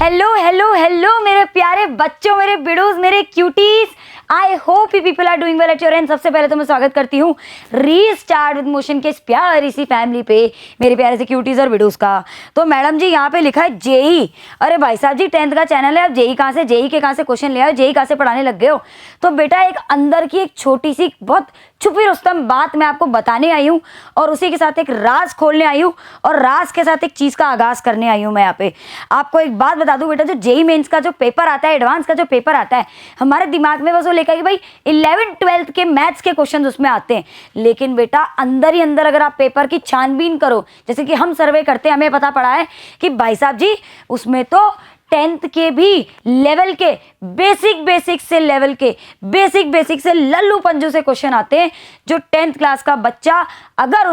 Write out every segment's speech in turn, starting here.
Hello hello hello मेरे प्यारे बच्चों, मेरे बिडूज, मेरे cuties, I hope you people are doing well at your end. सबसे पहले तो मैं स्वागत करती हूँ रीस्टार्ट विद मोशन के इस प्यारी सी फैमिली पे, मेरे प्यारे से क्यूटीज और बिडूज का। तो मैडम जी यहाँ पे लिखा है जेई। अरे भाई साहब जी, 10th का चैनल है, अब जेई कहाँ से, जेई के कहाँ से क्वेश्चन ले आए, जेई कहाँ से पढ़ाने लग गए हो। तो बेटा एक अंदर की एक छोटी सी बहुत छुपी रुस्तम बात मैं आपको बताने आई हूँ और उसी के साथ एक राज खोलने आई हूँ और राज के साथ एक चीज़ का आगाज़ करने आई हूँ। मैं यहाँ पे आपको एक बात बता दूँ बेटा, जो जेई मेंस का जो पेपर आता है, एडवांस का जो पेपर आता है, हमारे दिमाग में बस वो लेकर कि भाई 11th-12th के मैथ्स के क्वेश्चन उसमें आते हैं। लेकिन बेटा अंदर ही अंदर अगर आप पेपर की छानबीन करो, जैसे कि हम सर्वे करते हैं, हमें पता पड़ा है कि भाई साहब जी उसमें तो 10th के भी लेवल के बेसिक से लेवल के बेसिक से लल्लू पंजू से क्वेश्चन आते हैं, जो 10th क्लास का बच्चा अगर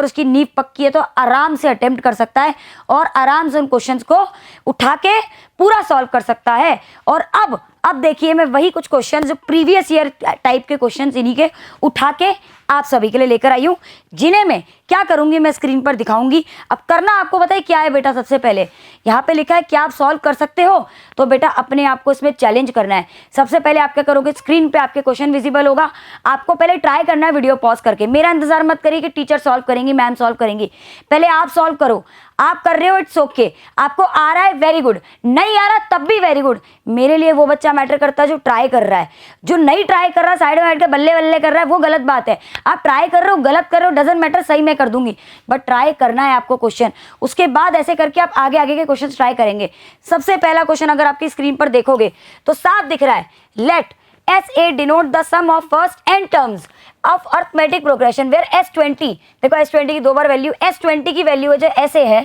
उसकी नींव पक्की है तो आराम से अटेम्प्ट कर सकता है और आराम से उन क्वेश्चंस को उठा के पूरा सॉल्व कर सकता है। और अब देखिए, मैं वही कुछ क्वेश्चन जो प्रीवियस ईयर टाइप के क्वेश्चन इन्हीं के उठा के आप सभी के लिए लेकर आई हूँ, जिन्हें मैं क्या करूंगी, मैं स्क्रीन पर दिखाऊंगी। अब करना आपको बताइए क्या है बेटा। सबसे पहले यहाँ पे लिखा है क्या आप सॉल्व कर सकते हो, तो बेटा अपने आप को इसमें चैलेंज करना है। सबसे पहले आप क्या करोगे, स्क्रीन पे आपके क्वेश्चन विजिबल होगा, आपको पहले ट्राई करना है वीडियो पॉज करके। मेरा इंतजार मत करिए कि टीचर सॉल्व करेंगी, मैम सॉल्व करेंगी, पहले आप सॉल्व करो। आप कर रहे हो, इट्स ओके, आपको आ रहा है वेरी गुड, नहीं आ रहा तब भी वेरी गुड। मेरे लिए वो बच्चा मैटर करता है जो ट्राई कर रहा है, जो नहीं ट्राई कर रहा, साइड में बैठ के बल्ले बल्ले कर रहा है, वो गलत बात है। आप ट्राई कर रहे हो, गलत कर रहे हो, डजंट मैटर, सही मैं कर दूंगी, बट ट्राई करना है आपको क्वेश्चन। उसके बाद ऐसे करके आप आगे आगे के क्वेश्चन ट्राई करेंगे। सबसे पहला क्वेश्चन अगर आपकी स्क्रीन पर देखोगे तो साफ दिख रहा है, late SA denote the sum of first n terms of arithmetic progression where S20, देखो S20 की दो बार वैल्यू, S20 की वैल्यू जो ऐसे है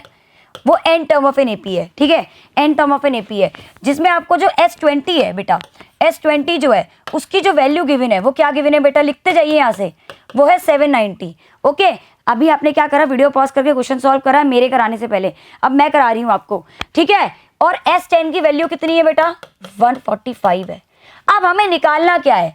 वो n term of an AP है, ठीक है, n term of an AP है, जिसमें आपको जो S20 है बेटा, S20 जो है उसकी जो वैल्यू गिवन है वो क्या गिवन है बेटा, लिखते जाइए यहाँ से, वो है 790। ओके, अभी आपने क्या करा, वीडियो पॉज करके क्वेश्चन सॉल्व करा मेरे कराने से पहले, अब मैं करा रही हूँ आपको, ठीक है। और S10 की वैल्यू कितनी है बेटा, 145 है। अब हमें निकालना क्या है,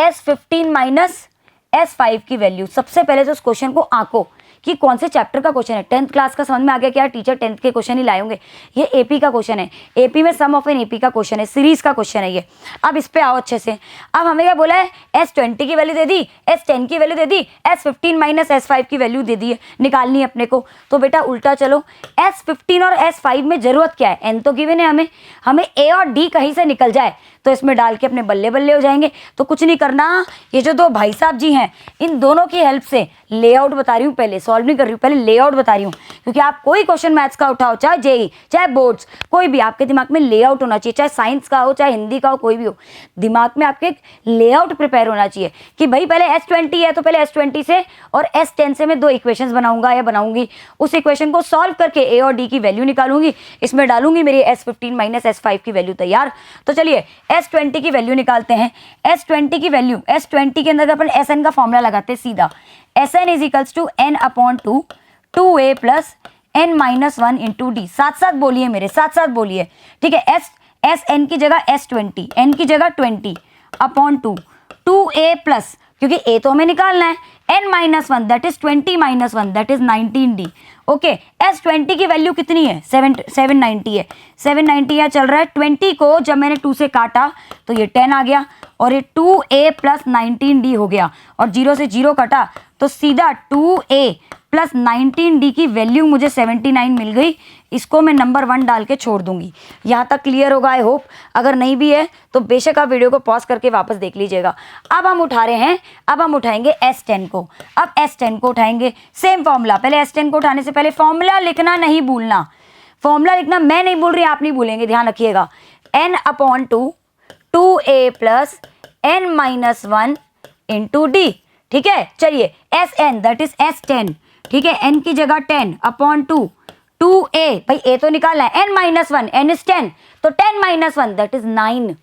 S15 माइनस S5 की वैल्यू। सबसे पहले तो उस क्वेश्चन को आंको कि कौन से चैप्टर का क्वेश्चन है। 10th क्लास का समझ में आ गया क्या, टीचर 10th के क्वेश्चन ही लाए होंगे। ये एपी का क्वेश्चन है, एपी में सम ऑफ एन एपी का क्वेश्चन है, सीरीज का क्वेश्चन है ये। अब इस पे आओ अच्छे से। अब हमें क्या बोला है, S20 की वैल्यू दे दी, S10 की वैल्यू दे दी, S15 माइनस S5 की वैल्यू दे दी है, निकालनी है अपने को। तो बेटा उल्टा चलो, S15 और S5 में जरूरत क्या है, एन तो गिवन है, हमें ए और डी कहीं से निकल जाए तो इसमें डाल के अपने बल्ले बल्ले हो जाएंगे। तो कुछ नहीं करना, ये जो दो भाई साहब जी हैं इन दोनों की हेल्प से लेआउट बता रही हूँ, पहले सॉल्व नहीं कर रही हूँ, पहले लेआउट बता रही हूँ, क्योंकि आप कोई क्वेश्चन मैथ्स का उठाओ, चाहे जेई चाहे बोर्ड्स, कोई भी, आपके दिमाग में लेआउट होना चाहिए, चाहे साइंस का हो चाहे हिंदी का हो, कोई भी हो, दिमाग में आपके एक लेआउट प्रिपेयर होना चाहिए कि भाई पहले S20 है तो पहले S20 से और S10 से मैं दो इक्वेशंस बनाऊंगा या बनाऊंगी, उस इक्वेशन को सॉल्व करके ए और डी की वैल्यू निकालूंगी, इसमें डालूंगी मेरी S15 माइनस S5 की वैल्यू, तैयार। तो चलिए S20 की वैल्यू निकालते हैं। S20 की वैल्यू, S20 के अंदर अपन SN का फॉर्मूला लगाते हैं सीधा, SN is equals to N/2 2A plus N minus 1 into D. साथ साथ बोलिए मेरे, साथ साथ बोलिए, ठीक है। SN की जगह S20, N की जगह 20/2 2A प्लस, क्योंकि A तो हमें निकालना है, N minus 1 that is 20 minus 1 that is 19D। Okay, S20 की वैल्यू कितनी है, 790 है, 790 है चल रहा है। 20 को जब मैंने 2 से काटा तो ये 10 आ गया और ये 2A प्लस 19D हो गया, और 0 से 0 कटा तो सीधा 2A प्लस 19D की वैल्यू मुझे 79 मिल गई। इसको मैं नंबर 1 डाल के छोड़ दूंगी। यहाँ तक क्लियर होगा आई होप, अगर नहीं भी है तो बेशक आप वीडियो को पॉज करके वापस देख लीजिएगा। अब हम उठा रहे हैं, अब हम उठाएंगे S10 को। अब S10 को उठाएंगे, सेम फॉर्मूला, पहले S10 को उठाने से पहले फॉर्मूला लिखना नहीं भूलना, फॉर्मूला लिखना मैं नहीं भूल रही, आप नहीं भूलेंगे, ध्यान रखिएगा। N/2 2A plus N minus 1 into D, ठीक है। चलिए SN दैट इज S10, ठीक है, N की जगह 10/2 2A, भाई A तो निकालना है, N माइनस 1, N इज 10, तो 10 minus 1 that is 9,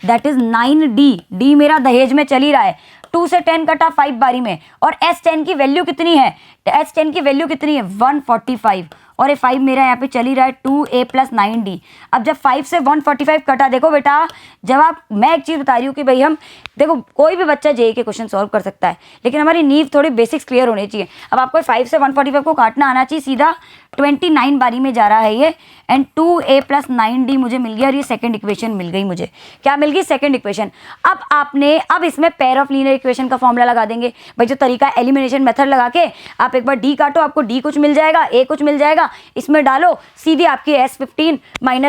that is 9D। D मेरा दहेज में चल ही रहा है, 2 से 10 कटा 5 बारी में, और S10 की वैल्यू कितनी है, S10 की वैल्यू कितनी है 145। और ये 5 मेरा यहाँ पे चली रहा है 2a + 9d। अब जब 5 से 145 कटा, देखो बेटा जब आप, मैं एक चीज़ बता रही हूँ कि भाई हम देखो कोई भी बच्चा जेईई के क्वेश्चन सॉल्व कर सकता है, लेकिन हमारी नींव थोड़ी बेसिक्स क्लियर होनी चाहिए। अब आपको 5 से 145 को काटना आना चाहिए, सीधा 29 बारी में जा रहा है ये, एंड 2a + 9d मुझे मिल गया, और ये सेकंड इक्वेशन मिल गई मुझे। क्या मिल गई? Second equation. अब इसमें पेयर ऑफ लीनियर इक्वेशन का फॉर्मूला लगा देंगे भाई, जो तरीका एलिमिनेशन मेथड लगा के आप एक बार d काटो, आपको d कुछ मिल जाएगा, a कुछ मिल जाएगा, इसमें डालो, सीधी आपकी S15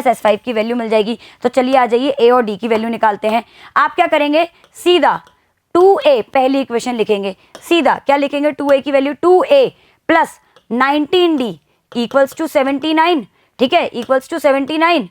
- S5 की वैल्यू मिल जाएगी। तो चलिए आ जाइए a और d की वैल्यू निकालते हैं। आप क्या करेंगे? सीधा 2a पहली इक्वेशन लिखेंगे, सीधा क्या लिखेंगे? 2a की वैल्यू 2a + 19d = 79, ठीक है, = 79,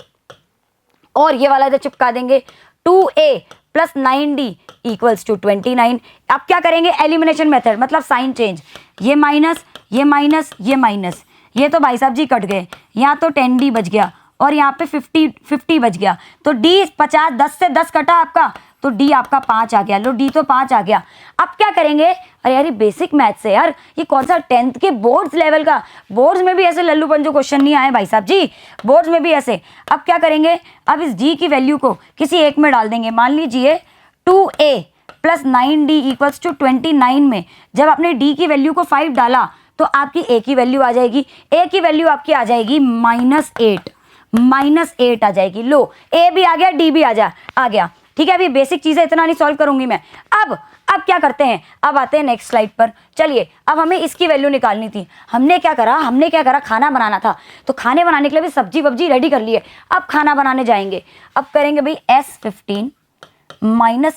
और ये वाला इधर चिपका देंगे 2a + 9d = 29। अब क्या करेंगे? एलिमिनेशन मेथड, मतलब साइन चेंज, ये माइनस, ये माइनस, ये माइनस, ये तो भाई साहब जी कट गए, यहाँ तो 10d बच गया, और यहाँ पे 50 बच गया, तो d 50, 10 से 10 कटा आपका, तो d आपका 5 आ गया। लो d तो 5 आ गया। अब क्या करेंगे? अरे यार ये बेसिक मैथ्स है यार, ये कौन सा 10th के बोर्ड्स लेवल का, बोर्ड्स में भी ऐसे लल्लूपन जो क्वेश्चन नहीं आए भाई साहब जी, बोर्ड्स में भी ऐसे। अब क्या करेंगे? अब इस d की वैल्यू को किसी एक में डाल देंगे। मान लीजिए 2a + 9d = 29 में जब आपने d की वैल्यू को 5 डाला तो आपकी a की वैल्यू आ जाएगी, a की वैल्यू आपकी आ जाएगी -8 आ जाएगी। लो a भी आ गया, d भी आ गया, ठीक है। अभी बेसिक चीजें इतना नहीं सॉल्व करूंगी मैं। अब क्या करते हैं? अब आते हैं नेक्स्ट स्लाइड पर। चलिए अब हमें इसकी वैल्यू निकालनी थी। हमने क्या करा? खाना बनाना था, तो खाने बनाने के लिए भी सब्जी वब्जी रेडी कर लिए। अब खाना बनाने जाएंगे, अब करेंगे भाई S15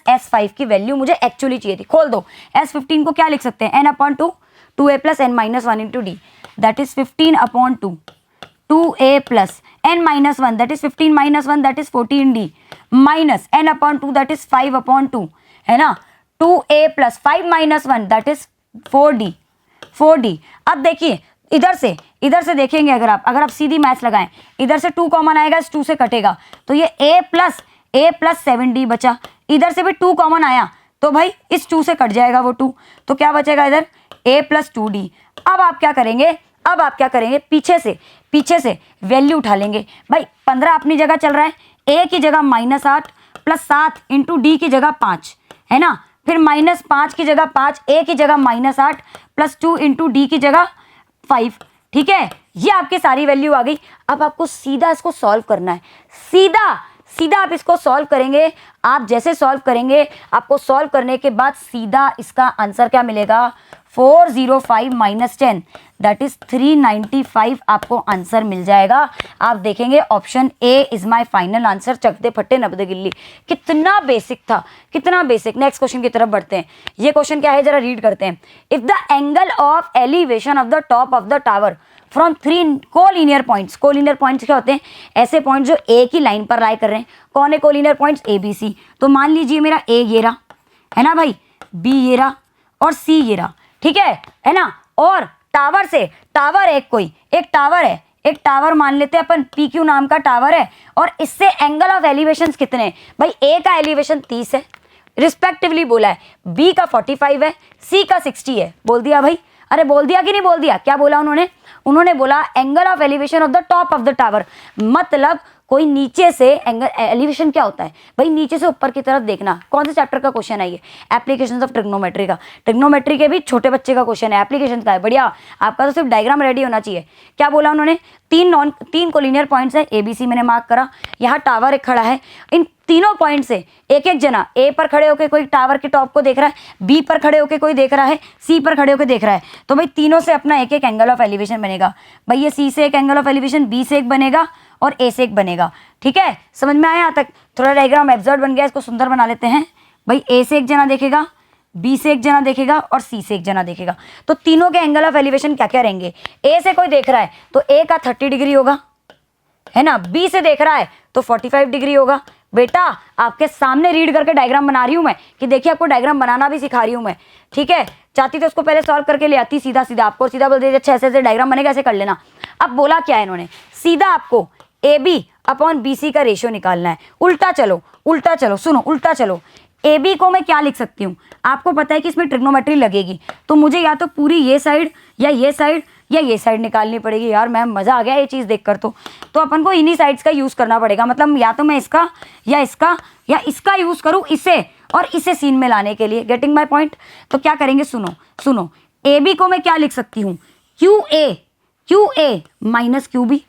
- S5 की वैल्यू मुझे एक्चुअली चाहिए थी। खोल दो, S15 को क्या लिख सकते हैं? n/2 2a + n - 1 × d, that is 15/2 2a + n - 1, that is 15 - 1, that is 14d, minus n/2 that is 5/2, है ना, 2a + 5 - 1 दैट इज 4d। अब देखिए इधर से देखेंगे, अगर आप सीधी मैथ्स लगाएं, इधर से 2 कॉमन आएगा, इस 2 से कटेगा, तो ये a + 7d बचा। इधर से भी 2 कॉमन आया तो भाई इस 2 से कट जाएगा वो 2, तो क्या बचेगा इधर? a + 2d। अब आप क्या करेंगे? पीछे से वैल्यू उठा लेंगे भाई। 15 अपनी जगह चल रहा है, a की जगह -8 + 7 × d की जगह 5, है ना, फिर -5 की जगह 5, a की जगह -8 + 2 × d की जगह 5, ठीक है। ये आपकी सारी वैल्यू आ गई। अब आपको सीधा इसको सॉल्व करना है, सीधा आप इसको सॉल्व करेंगे। आप जैसे सॉल्व करेंगे, आपको सॉल्व करने के बाद सीधा इसका आंसर क्या मिलेगा? 405 - 10 दैट इज 395 आपको आंसर मिल जाएगा। आप देखेंगे option A is my final answer. चकदे फट्टे नब्दे गिल्ली। कितना बेसिक था, कितना बेसिक। नेक्स्ट क्वेश्चन की तरफ बढ़ते हैं। ये क्वेश्चन क्या है जरा रीड करते हैं। If the angle of elevation of the top of the tower from 3 collinear points. Collinear points क्या होते हैं? ऐसे पॉइंट जो ए की लाइन पर लाई कर रहे हैं। कौन है collinear points? A B C. तो मान लीजिए मेरा ए ये रहा, है ना भाई, बी ये रहा और सी ये रहा, ठीक है ना। और टावर से, टावर एक टावर मान लेते हैं अपन, पी क्यू नाम का टावर है, और इससे एंगल ऑफ एलिवेशन कितने हैं भाई? ए का एलिवेशन 30 है रिस्पेक्टिवली बोला है, बी का 45 है, सी का 60 है। बोल दिया भाई? अरे बोल दिया कि नहीं बोल दिया? क्या बोला उन्होंने बोला angle of elevation of the top of the tower. मतलब कोई नीचे से एंगल, एलिवेशन क्या होता है भाई? नीचे से ऊपर की तरफ देखना। कौन से चैप्टर का क्वेश्चन है ये? एप्लीकेशंस ऑफ ट्रिग्नोमेट्री का। ट्रिग्नोमेट्री के भी छोटे बच्चे का क्वेश्चन है, एप्लीकेशन का है। बढ़िया, आपका तो सिर्फ डायग्राम रेडी होना चाहिए। क्या बोला उन्होंने? 3 कोलिनियर पॉइंट्स है, ए बी सी मैंने मार्क करा। यहाँ टावर एक खड़ा है, इन तीनों पॉइंट से एक जना ए पर खड़े होकर कोई टावर के टॉप को देख रहा है, बी पर खड़े होकर कोई देख रहा है, सी पर खड़े होकर देख रहा है। तो भाई तीनों से अपना एक एंगल ऑफ एलिवेशन बनेगा। भाई ये सी से एक एंगल ऑफ एलिवेशन, बी से एक बनेगा और ए से एक बनेगा। ठीक है, समझ में आया यहाँ तक? थोड़ा डायग्राम एब्जर्ड बन गया, इसको सुंदर बना लेते हैं। भाई ए से एक जना देखेगा, बी से एक जना देखेगा और सी से एक जना देखेगा। तो तीनों के एंगल ऑफ एलिवेशन क्या क्या रहेंगे? ए से कोई देख रहा है तो ए का 30 डिग्री होगा, है ना। बी से देख रहा है तो 45 डिग्री होगा। बेटा आपके सामने रीड करके डायग्राम बना रही हूं मैं, कि देखिए आपको डायग्राम बनाना भी सिखा रही हूं मैं। ठीक है, चाहती तो उसको पहले सॉल्व करके ले आती सीधा सीधा, आपको सीधा बोल देती अच्छा ऐसे ऐसे डायग्राम बनेगा, ऐसे कर लेना। अब बोला क्या है इन्होंने? सीधा आपको A B upon B C का रेशियो निकालना है। उल्टा चलो सुनो, उल्टा चलो। ए बी को मैं क्या लिख सकती हूँ? आपको पता है कि इसमें ट्रिग्नोमेट्री लगेगी, तो मुझे या तो पूरी ये साइड या ये साइड या ये साइड निकालनी पड़ेगी। यार मैम मज़ा आ गया ये चीज़ देखकर। तो अपन को इन्हीं साइड्स का यूज़ करना पड़ेगा, मतलब या तो मैं इसका या इसका यूज़ करूँ इसे और इसे सीन में लाने के लिए। Getting my point? तो क्या करेंगे, सुनो ए बी को मैं क्या लिख सकती हूँ, Q A minus Q B.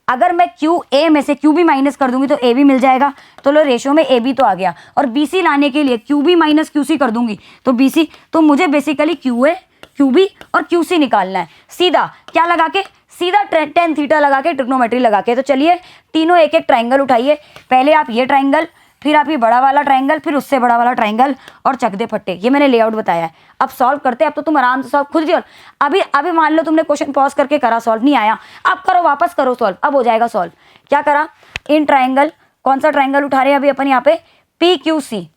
अगर मैं क्यू ए में से क्यू बी माइनस कर दूंगी तो ए बी मिल जाएगा, तो लो रेशो में ए बी तो आ गया। और बी सी लाने के लिए Q B minus Q C कर दूंगी तो बी सी, तो मुझे basically Q A Q B और क्यू सी निकालना है। सीधा क्या लगा के, सीधा टेन थीटा लगा के, ट्रिग्नोमेट्री लगा के। तो चलिए तीनों एक एक ट्राइंगल उठाइए, पहले आप ये ट्राइंगल, फिर आप ये बड़ा वाला ट्राइंगल, फिर उससे बड़ा वाला ट्राइंगल और चक दे फट्टे। ये मैंने लेआउट बताया है। अब सॉल्व करते हैं। अब तो तुम आराम से सॉल्व खुद ही। अभी मान लो तुमने क्वेश्चन पॉज करके करा, सॉल्व नहीं आया, अब करो, वापस करो सॉल्व, अब हो जाएगा सॉल्व। क्या करा, इन ट्राइंगल, कौन सा ट्राइंगल उठा रहे हैं अभी अपन यहाँ पे, P Q C.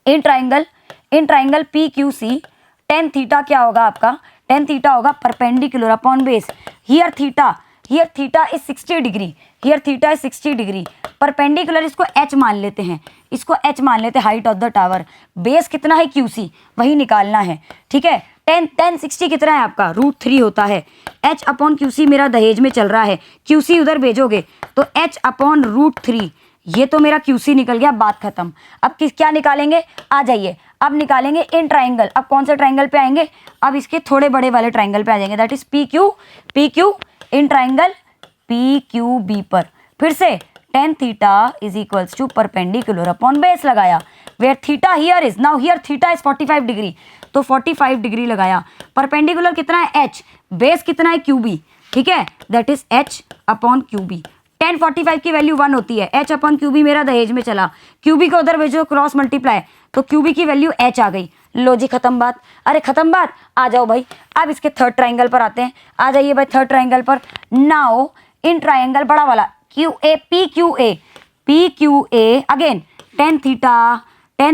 In triangle P Q C, tan theta क्या होगा आपका, टेन थीटा होगा perpendicular upon base. Here theta is 60 degree, here theta is 60 degree. Perpendicular इसको h मान लेते हैं, इसको h मान लेते हैं, height of the tower. Base कितना है QC, वही निकालना है, ठीक है। 10 कितना है आपका, √3 होता है। h अपॉन QC मेरा दहेज में चल रहा है, QC उधर भेजोगे तो h अपॉन √3, ये तो मेरा QC निकल गया, बात खत्म। अब क्या निकालेंगे, आ जाइए, अब निकालेंगे इन ट्राइंगल। अब कौन सा ट्राइंगल पे आएंगे, अब इसके थोड़े बड़े वाले ट्राइंगल पे आ जाएंगे, that is PQ in triangle PQB पर। फिर से tan theta is equals to perpendicular upon base लगाया, where theta here is, now here theta is 45 degree, तो 45 डिग्री लगाया। परपेंडिकुलर कितना है h, बेस कितना है QB, ठीक है, that is h upon QB। 1045 की वैल्यू 1 होती है, h अपॉन QB मेरा दहेज में चला, QB को उधर भेजो क्रॉस मल्टीप्लाई, तो QB की वैल्यू h आ गई। लो जी खत्म बात। अरे खत्म बात, आ जाओ भाई। अब इसके थर्ड ट्राइंगल पर आते हैं, आ जाइए भाई थर्ड ट्राइंगल पर। नाउ इन ट्राइंगल बड़ा वाला PQA अगेन टेन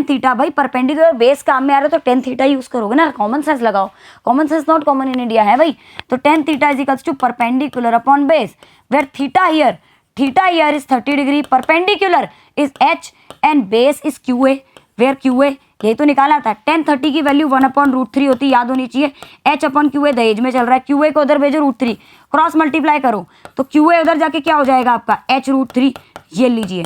थीटा भाई परपेंडिकुलर बेस काम में आ रहा है तो टेन थीटा यूज करोगे ना, कॉमन सेंस लगाओ, common sense not common in India है भाई। तो tan theta is equals to perpendicular upon base, where theta here is 30 degree, perpendicular is h and base is QA, where QA यही तो निकाला था। 1030 की वैल्यू 1 अपॉन √3 होती, याद होनी चाहिए। h अपॉन QA दहेज में चल रहा है, QA को उधर भेजो √3, क्रॉस मल्टीप्लाई करो तो QA उधर जाके क्या हो जाएगा आपका h √3। ये लीजिए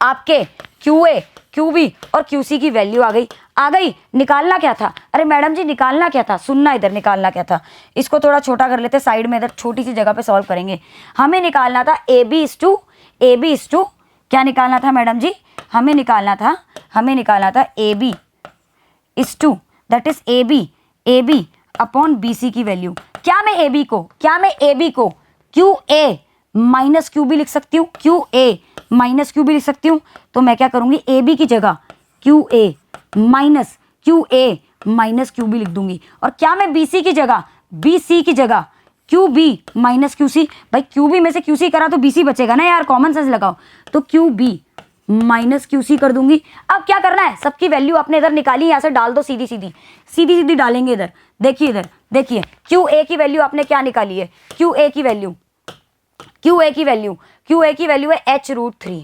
आपके QA QB और QC की वैल्यू आ गई। निकालना क्या था, अरे मैडम जी निकालना क्या था, सुनना इधर, निकालना क्या था, इसको थोड़ा छोटा कर लेते साइड में, इधर छोटी सी जगह पे सॉल्व करेंगे। हमें निकालना था AB इज टू क्या निकालना था मैडम जी, हमें निकालना था AB is two, that is AB upon BC की वैल्यू। क्या मैं AB को QA माइनस QB लिख सकती हूँ, QA माइनस QB लिख सकती हूँ। तो मैं क्या करूँगी, AB की जगह QA माइनस QB लिख दूंगी। और क्या मैं BC की जगह QB माइनस QC, भाई QB में से QC करा तो BC बचेगा ना यार, कॉमन सेंस लगाओ, तो QB माइनस QC कर दूंगी। अब क्या करना है, सबकी वैल्यू आपने इधर निकाली, यहाँ से डाल दो, सीधी डालेंगे इधर। देखिए QA की वैल्यू आपने क्या निकाली है, QA की वैल्यू है h √3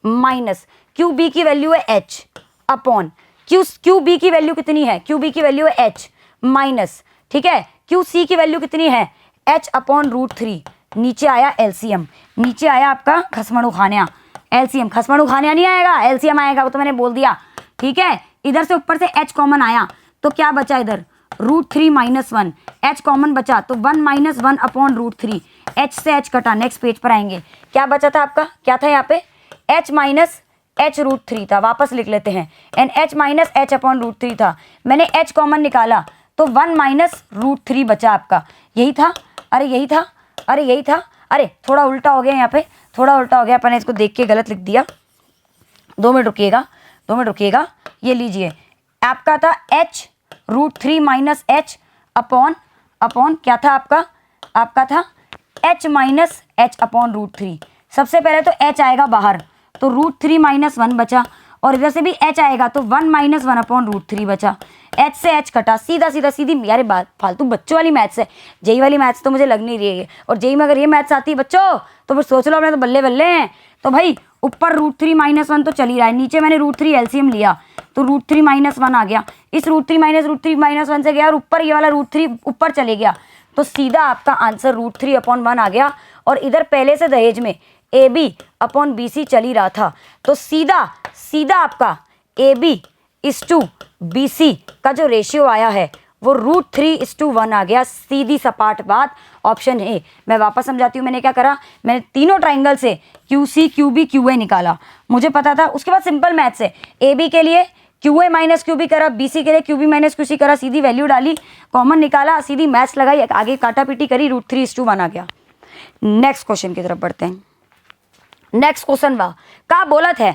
माइनस QB की वैल्यू है h अपॉन QB की वैल्यू कितनी है, QB की वैल्यू है h माइनस, ठीक है, QC की वैल्यू कितनी है h अपॉन √3। नीचे आया LCM, नीचे आया आपका खसमणु खानिया, LCM खसमणु खानिया नहीं आएगा, LCM आएगा, वो तो मैंने बोल दिया, ठीक है। इधर से ऊपर से h कॉमन आया तो क्या बचा इधर, √3 माइनस 1, h कॉमन बचा तो 1 माइनस 1 अपॉन √3, h से h कटा, नेक्स्ट पेज पर आएंगे। क्या बचा था आपका, क्या था यहाँ पे, h माइनस h √3 था, वापस लिख लेते हैं, and h minus h upon √3 था। मैंने h कॉमन निकाला तो 1 माइनस √3 बचा आपका, यही था, अरे थोड़ा उल्टा हो गया यहाँ पे, अपन इसको देख के गलत लिख दिया। 2 मिनट रुकिएगा, ये लीजिए आपका था h √3 माइनस h अपॉन क्या था आपका था h माइनस h अपॉन √3। सबसे पहले तो h आएगा बाहर, तो √3 माइनस 1 बचा, और इधर से भी h आएगा तो 1 माइनस 1/√3 बचा। h से h कटा, सीधा सीधा सीधी। यार बात फालतू बच्चों वाली मैथ्स है, जेई वाली मैथ्स तो मुझे लग नहीं रही है। और जेई में अगर ये मैथ्स आती है बच्चों तो फिर सोच लो अपने तो बल्ले बल्ले हैं। तो भाई ऊपर √3 - 1 तो चल ही रहा है, नीचे मैंने √3 एलसीएम लिया तो √3 - 1 आ गया। इस √3 - 1 से गया और ऊपर ये वाला √3 ऊपर चले गया तो सीधा आपका आंसर √3/1 आ गया। और इधर पहले से दहेज में AB/BC चल ही रहा था तो सीधा सीधा आपका AB/BC का जो रेशियो आया है वो √3:1 आ गया। सीधी सपाट बात, ऑप्शन ए। मैं वापस समझाती हूँ मैंने क्या करा। मैंने तीनों ट्राइंगल से QC QB QA निकाला, मुझे पता था। उसके बाद सिंपल मैथ्स है, AB के लिए QA - QB करा, BC के लिए QB - QC करा, सीधी वैल्यू डाली, कॉमन निकाला, सीधी मैथ्स लगाई, आगे काटा पीटी करी, √3:1 आ गया। नेक्स्ट क्वेश्चन की तरफ बढ़ते हैं। नेक्स्ट क्वेश्चन बा का बोलत है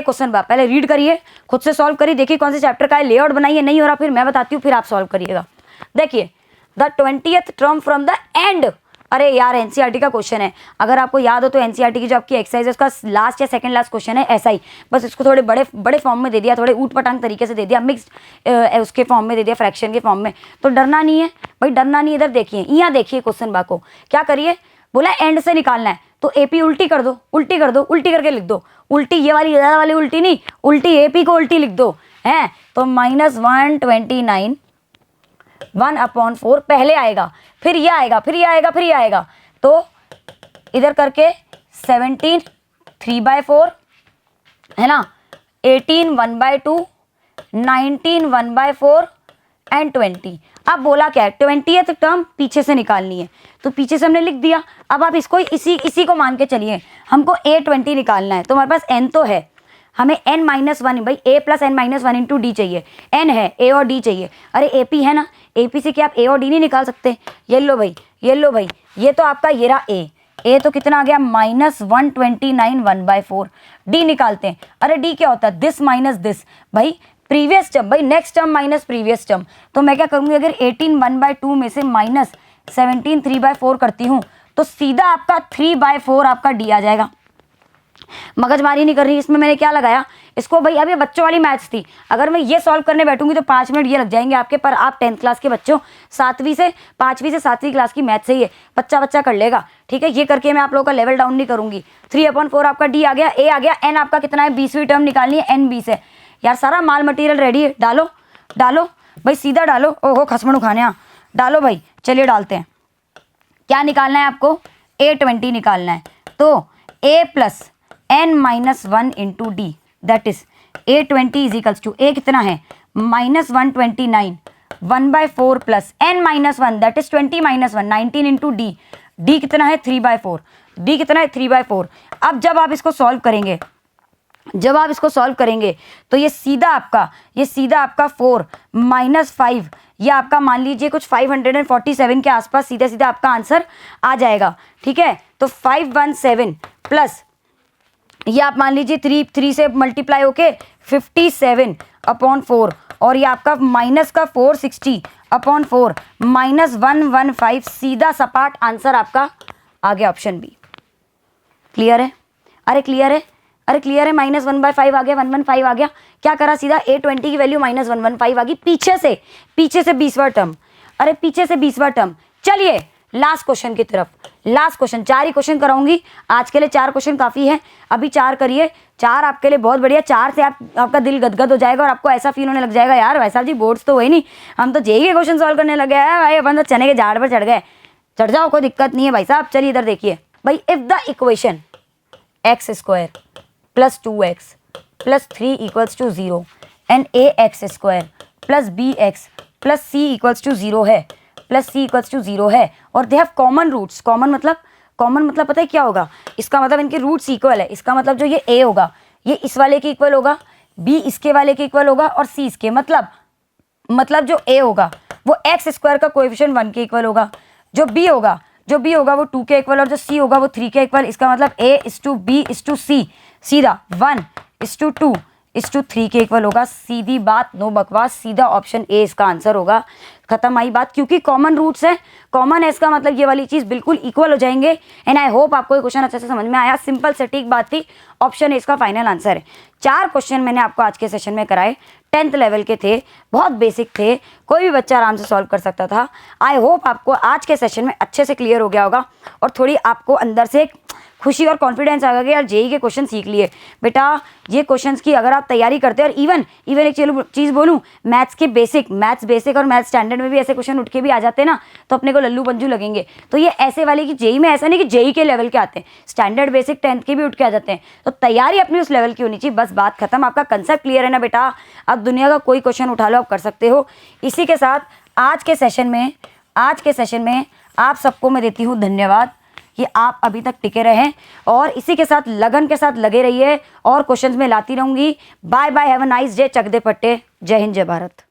क्वेश्चन बा, पहले रीड करिए, खुद से सॉल्व करिए, देखिए कौन से चैप्टर का है, लेआउट बनाइए, नहीं हो रहा फिर मैं बताती हूँ, फिर आप सॉल्व करिएगा। देखिए the 20th term from the end. अरे यार एनसीईआरटी का क्वेश्चन है, अगर आपको याद हो तो एनसीईआरटी की जो आपकी एक्सरसाइज है उसका लास्ट या सेकंड लास्ट क्वेश्चन है ऐसा ही, बस इसको थोड़े बड़े बड़े फॉर्म में दे दिया, थोड़े ऊट पटांग तरीके से दे दिया, मिक्स्ड उसके फॉर्म में दे दिया, फ्रैक्शन के फॉर्म में। तो डरना नहीं है भाई, डरना नहीं। इधर देखिए, यहाँ देखिए क्वेश्चन बा को क्या करिए, बोला एंड से निकालना है तो एपी उल्टी कर दो, उल्टी कर दो, उल्टी करके लिख दो। उल्टी ये वाली ज़्यादा वाली उल्टी नहीं, उल्टी एपी को उल्टी लिख दो हैं। तो -129 1/4 पहले आएगा, फिर ये आएगा, फिर ये आएगा, फिर ये आएगा। तो इधर करके 17 3/4 है ना, 18 1/2, 19 1/4 एंड 20। अब बोला क्या है, 20th टर्म पीछे से निकालनी है तो पीछे से हमने लिख दिया। अब आप इसको इसी को मान के चलिए, हमको A20 निकालना है तो हमारे पास n तो है, हमें n - 1 भाई A + n - 1 × D चाहिए, n है, A और D चाहिए। अरे AP है ना, AP से क्या आप A और D नहीं निकाल सकते? ये लो भाई, ये लो भाई, ये तो आपका ये रहा A तो कितना आ गया -129 1/4। D निकालते हैं, अरे D क्या होता है, दिस माइनस दिस, भाई प्रीवियस टर्म, भाई next term minus previous term. तो मैं क्या करूँगी, अगर 18 1/2 में से -17 3/4 करती हूँ तो सीधा आपका 3/4 आपका D आ जाएगा। मगजमारी नहीं कर रही इसमें, मैंने क्या लगाया इसको भाई। अब ये बच्चों वाली मैथ्स थी, अगर मैं ये सॉल्व करने बैठूंगी तो 5 मिनट ये लग जाएंगे आपके। पर आप 10th क्लास के बच्चों, 5वीं से 7वीं क्लास की मैथ्स है ये, बच्चा कर लेगा, ठीक है। ये करके मैं आप लोगों का लेवल डाउन नहीं करूंगी। 3/4 आपका D आ गया, A आ गया, N आपका कितना है, 20वीं टर्म निकालनी है, N 20 है। यार सारा माल मटेरियल रेडी है, डालो डालो भाई, सीधा डालो। ओहो खसमणु खाने, डालो भाई, चलिए डालते हैं। क्या निकालना है आपको, A20 निकालना है। तो A + n - 1 × D, that is A20 = A कितना है -129 1/4 + n - 1 that is 20 - 1 19 × D। D कितना है 3/4, D कितना है 3/4। अब जब आप इसको सॉल्व करेंगे, तो ये सीधा आपका 4 - 5, ये आपका मान लीजिए कुछ 547 के आसपास सीधा सीधा आपका आंसर आ जाएगा, ठीक है। तो 517 प्लस ये आप मान लीजिए 3 से मल्टीप्लाई होके 57/4 और ये आपका माइनस का 460/4 -115, सीधा सपाट आंसर आपका आ गया ऑप्शन बी। क्लियर है? अरे क्लियर है, -1/5 आ गया, 115 आ गया। क्या करा, सीधा A20 की वैल्यू -115 आ गई, पीछे से 20वां टर्म। अरे पीछे से 20वां टर्म। चलिए लास्ट क्वेश्चन की तरफ, लास्ट क्वेश्चन, 4 ही क्वेश्चन कराऊंगी आज के लिए, 4 क्वेश्चन काफी है। अभी 4 करिए, 4 आपके लिए बहुत बढ़िया। 4 से आपका दिल गदगद हो जाएगा और आपको ऐसा फील होने लग जाएगा, यार भाई साहब जी बोर्ड्स तो हुए नहीं, हम तो जेईई के क्वेश्चन सॉल्व करने लगे हैं भाई, अपन तो चने के झाड़ पर चढ़ गए। चढ़ जाओ, कोई दिक्कत नहीं है भाई साहब। चलिए इधर देखिए भाई, if the equation x² + 2x + 3 = 0 and ax² + bx + c = 0 है, c = 0 है और they have common roots. Common मतलब पता है क्या होगा, इसका मतलब इनके रूट्स इक्वल है। इसका मतलब जो ये a होगा ये इस वाले के इक्वल होगा, b इसके वाले के इक्वल होगा और c इसके, मतलब जो a होगा वो x² का कोएफिशिएंट 1 के इक्वल होगा, जो b होगा वो 2 के इक्वल और जो c होगा वो 3 के इक्वल। इसका मतलब a/b/c सीधा 1/2 1:3 के इक्वल होगा। सीधी बात, नो बकवास, सीधा ऑप्शन ए इसका आंसर होगा। खत्म आई बात, क्योंकि कॉमन रूट्स है, कॉमन है, इसका मतलब ये वाली चीज बिल्कुल इक्वल हो जाएंगे। एंड आई होप आपको ये क्वेश्चन अच्छे से समझ में आया। सिंपल सटीक बात थी, ऑप्शन ए इसका फाइनल आंसर है। 4 क्वेश्चन मैंने आपको आज के सेशन में कराए, 10th लेवल के थे, बहुत बेसिक थे, कोई भी बच्चा आराम से सॉल्व कर सकता था। आई होप आपको आज के सेशन में अच्छे से क्लियर हो गया होगा और थोड़ी आपको अंदर से एक खुशी और कॉन्फिडेंस आ गया कि यार जेई के क्वेश्चन सीख लिए। बेटा ये क्वेश्चंस की अगर आप तैयारी करते हैं, और इवन एक चीज़ बोलूँ, मैथ्स के बेसिक, मैथ्स बेसिक और मैथ्स स्टैंडर्ड में भी ऐसे क्वेश्चन उठ के भी आ जाते हैं ना, तो अपने को लल्लू पंजू लगेंगे। तो ये ऐसे वाले कि जेई में ऐसा नहीं कि जेई के लेवल के आते हैं, स्टैंडर्ड बेसिक 10th के भी उठ के आ जाते हैं। तो तैयारी अपनी उस लेवल की होनी चाहिए, बस बात खत्म। आपका कंसेप्ट क्लियर है ना बेटा, आप दुनिया का कोई क्वेश्चन उठा लो, आप कर सकते हो। इसी के साथ आज के सेशन में आप सबको मैं देती हूँ धन्यवाद कि आप अभी तक टिके रहें, और इसी के साथ लगन के साथ लगे रहिए, और क्वेश्चंस में लाती रहूंगी। Bye bye, have a nice day, चक दे पट्टे, जय हिंद, जय भारत।